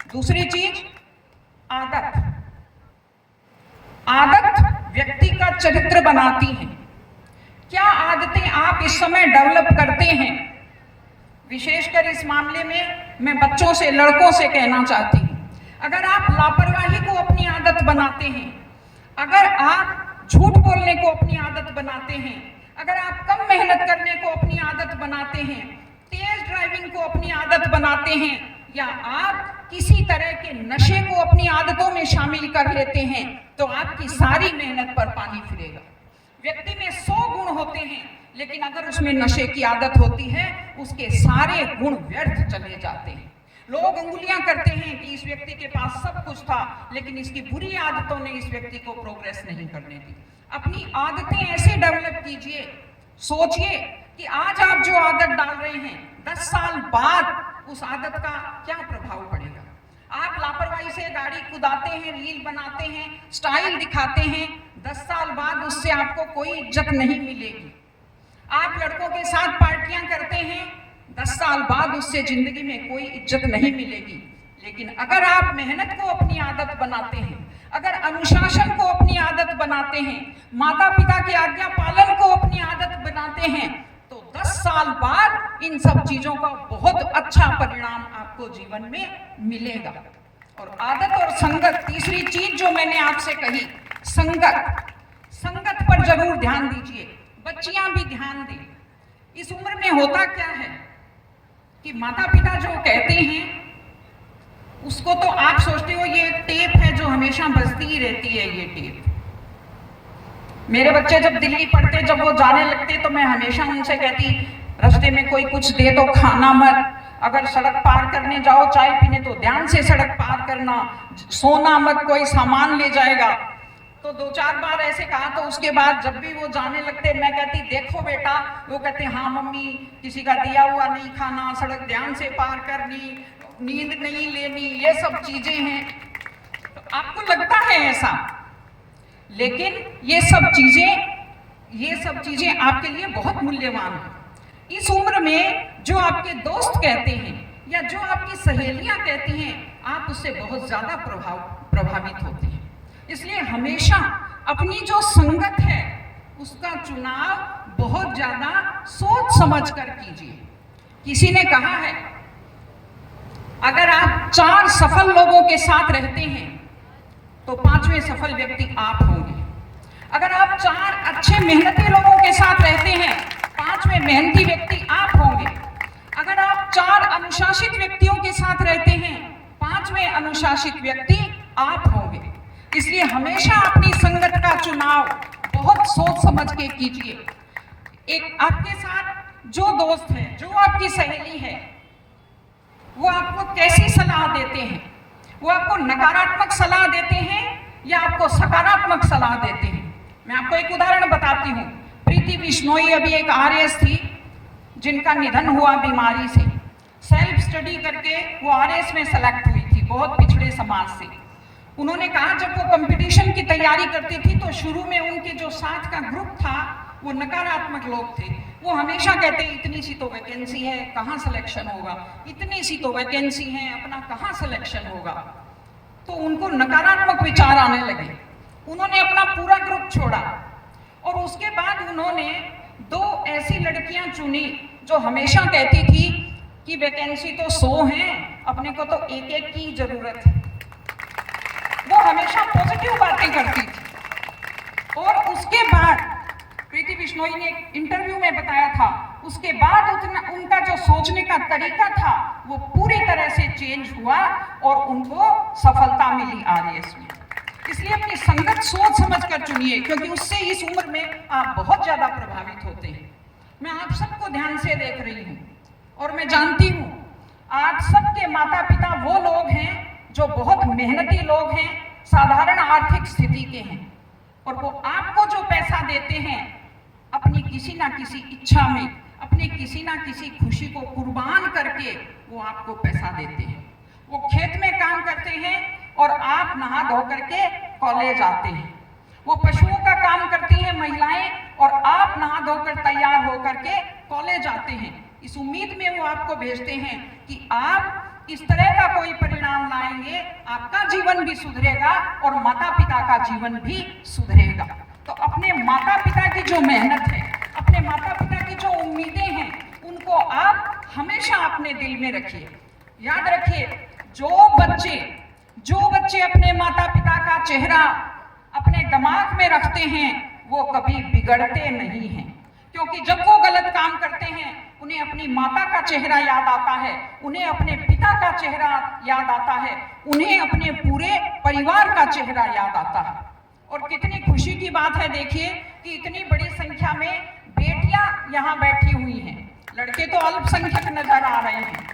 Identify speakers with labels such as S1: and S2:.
S1: दूसरी चीज आदत। आदत व्यक्ति का चरित्र बनाती है। क्या आदतें आप इस समय डेवलप करते हैं? विशेषकर इस मामले में मैं बच्चों से, लड़कों से कहना चाहती हूँ, अगर आप लापरवाही को अपनी आदत बनाते हैं, अगर आप झूठ बोलने को अपनी आदत बनाते हैं, अगर आप कम मेहनत करने को अपनी आदत बनाते हैं, तेज ड्राइविंग को अपनी आदत बनाते हैं, या आप किसी तरह के नशे को अपनी आदतों में शामिल कर लेते हैं, तो आपकी सारी मेहनत पर पानी फिरेगा। व्यक्ति में 100 गुण होते हैं, लेकिन अगर उसमें नशे की आदत होती है, उसके सारे गुण व्यर्थ चले जाते हैं। लोग उंगलियां करते हैं कि इस व्यक्ति के पास सब कुछ था, लेकिन इसकी बुरी आदतों ने इस व्यक्ति को प्रोग्रेस नहीं करने दी। अपनी आदतें ऐसे डेवलप कीजिए, सोचिए कि आज आप जो आदत डाल रहे हैं, 10 साल बाद उस आदत का क्या प्रभाव पड़ेगा। आप लापरवाही से गाड़ी कुदाते हैं, रील बनाते हैं, स्टाइल दिखाते हैं, 10 साल बाद उससे आपको कोई इज्जत नहीं मिलेगी। आप लड़कों के साथ पार्टियां करते हैं, 10 साल बाद उससे जिंदगी में कोई इज्जत नहीं मिलेगी। लेकिन अगर आप मेहनत को अपनी आदत बनाते हैं, अगर अनुशासन को अपनी आदत बनाते हैं, माता पिता की आज्ञा पालन को अपनी आदत बनाते हैं, तो 10 साल बाद इन सब चीजों का बहुत अच्छा परिणाम आपको जीवन में मिलेगा। और आदत और संगत, तीसरी चीज जो मैंने आपसे कही, संगत। संगत पर जरूर ध्यान दीजिए, बच्चियां भी ध्यान दें। इस उम्र में होता क्या है कि माता पिता जो कहते हैं उसको तो आप सोचते हो ये टेप है जो हमेशा बजती ही रहती है, ये टेप। मेरे बच्चे जब दिल्ली पढ़ते, जब वो जाने लगते, तो मैं हमेशा उनसे कहती, रास्ते में कोई कुछ दे तो खाना मत, अगर सड़क पार करने जाओ चाय पीने तो ध्यान से सड़क पार करना, सोना मत, कोई सामान ले जाएगा। तो 2-4 बार ऐसे कहा, तो उसके बाद जब भी वो जाने लगते, मैं कहती देखो बेटा, वो कहते हाँ मम्मी, किसी का दिया हुआ नहीं खाना, सड़क ध्यान से पार करनी, नींद नहीं लेनी, ये सब चीजें हैं। तो आपको लगता है ऐसा, लेकिन ये सब चीजें आपके लिए बहुत मूल्यवान है। इस उम्र में जो आपके दोस्त कहते हैं या जो आपकी सहेलियां कहती हैं, आप उससे बहुत ज्यादा प्रभावित होते हैं। इसलिए हमेशा अपनी जो संगत है उसका चुनाव बहुत ज्यादा सोच समझ कर कीजिए। किसी ने कहा है, अगर आप 4 सफल लोगों के साथ रहते हैं तो 5वें सफल व्यक्ति आप होंगे। अगर आप 4 अच्छे मेहनती लोगों के साथ रहते हैं, 5वें मेहनती व्यक्ति आप होंगे। अगर आप 4 अनुशासित व्यक्तियों के साथ रहते हैं, 5वें अनुशासित व्यक्ति आप होंगे। इसलिए हमेशा अपनी संगत का चुनाव बहुत सोच समझ के कीजिए। एक आपके साथ जो दोस्त है, जो आपकी सहेली है, वो आपको कैसी सलाह देते हैं? वो आपको नकारात्मक सलाह देते हैं या आपको सकारात्मक सलाह देते हैं? मैं आपको एक उदाहरण बताती हूँ। प्रीति बिश्नोई अभी एक आरएएस थी जिनका निधन हुआ बीमारी से। सेल्फ स्टडी करके वो आरएएस में सेलेक्ट हुई थी, बहुत पिछड़े समाज से। उन्होंने कहा, जब वो कंपटीशन की तैयारी करती थी तो शुरू में उनके जो साथ का ग्रुप था वो नकारात्मक लोग थे। वो हमेशा कहते, इतनी सी तो वैकेंसी है, कहाँ सिलेक्शन होगा, इतनी सी तो वैकेंसी है, अपना कहाँ सिलेक्शन होगा। तो उनको नकारात्मक विचार आने लगे। उन्होंने अपना पूरा ग्रुप छोड़ा और उसके बाद उन्होंने 2 ऐसी लड़कियां चुनी जो हमेशा कहती थी कि वैकेंसी तो 100 हैं, अपने को तो एक की जरूरत है। वो हमेशा पॉजिटिव बातें करती थी। और उसके बाद प्रीति बिश्नोई ने एक इंटरव्यू में बताया था, उसके बाद उनका जो सोचने का तरीका था वो पूरी तरह से चेंज हुआ और उनको सफलता मिली आरएएस में। इसलिए अपनी संगत सोच समझ कर चुनिए, क्योंकि उससे इस उम्र में आप बहुत ज्यादा प्रभावित होते हैं। मैं आप सबको ध्यान से देख रही हूँ और मैं जानती हूँ आज सबके माता पिता वो लोग हैं जो बहुत मेहनती लोग हैं, साधारण आर्थिक स्थिति के हैं, और वो आपको जो पैसा देते हैं अपनी किसी ना किसी इच्छा में, अपनी किसी ना किसी खुशी को कुर्बान करके वो आपको पैसा देते हैं। वो खेत में काम करते हैं और आप नहा धो करके कॉलेज आते हैं। वो पशुओं का काम करती हैं महिलाएं और आप नहा धोकर तैयार होकर के कॉलेज आते हैं। इस उम्मीद में वो आपको भेजते हैं कि आप इस तरह का कोई परिणाम लाएंगे आपका जीवन भी सुधरेगा और माता पिता का जीवन भी सुधरेगा। तो अपने माता पिता की जो मेहनत है, अपने माता पिता की जो उम्मीदें हैं, उनको आप हमेशा अपने दिल में रखिए। याद रखिए, जो बच्चे अपने माता पिता का चेहरा अपने दिमाग में रखते हैं, वो कभी बिगड़ते नहीं हैं। क्योंकि जब वो गलत काम करते हैं, उन्हें अपनी माता का चेहरा याद आता है, उन्हें अपने पिता का चेहरा याद आता है, उन्हें अपने पूरे परिवार का चेहरा याद आता है। और कितनी खुशी की बात है, देखिए कि इतनी बड़ी संख्या में बेटियां यहाँ बैठी हुई हैं। लड़के तो अल्पसंख्यक नजर आ रहे हैं,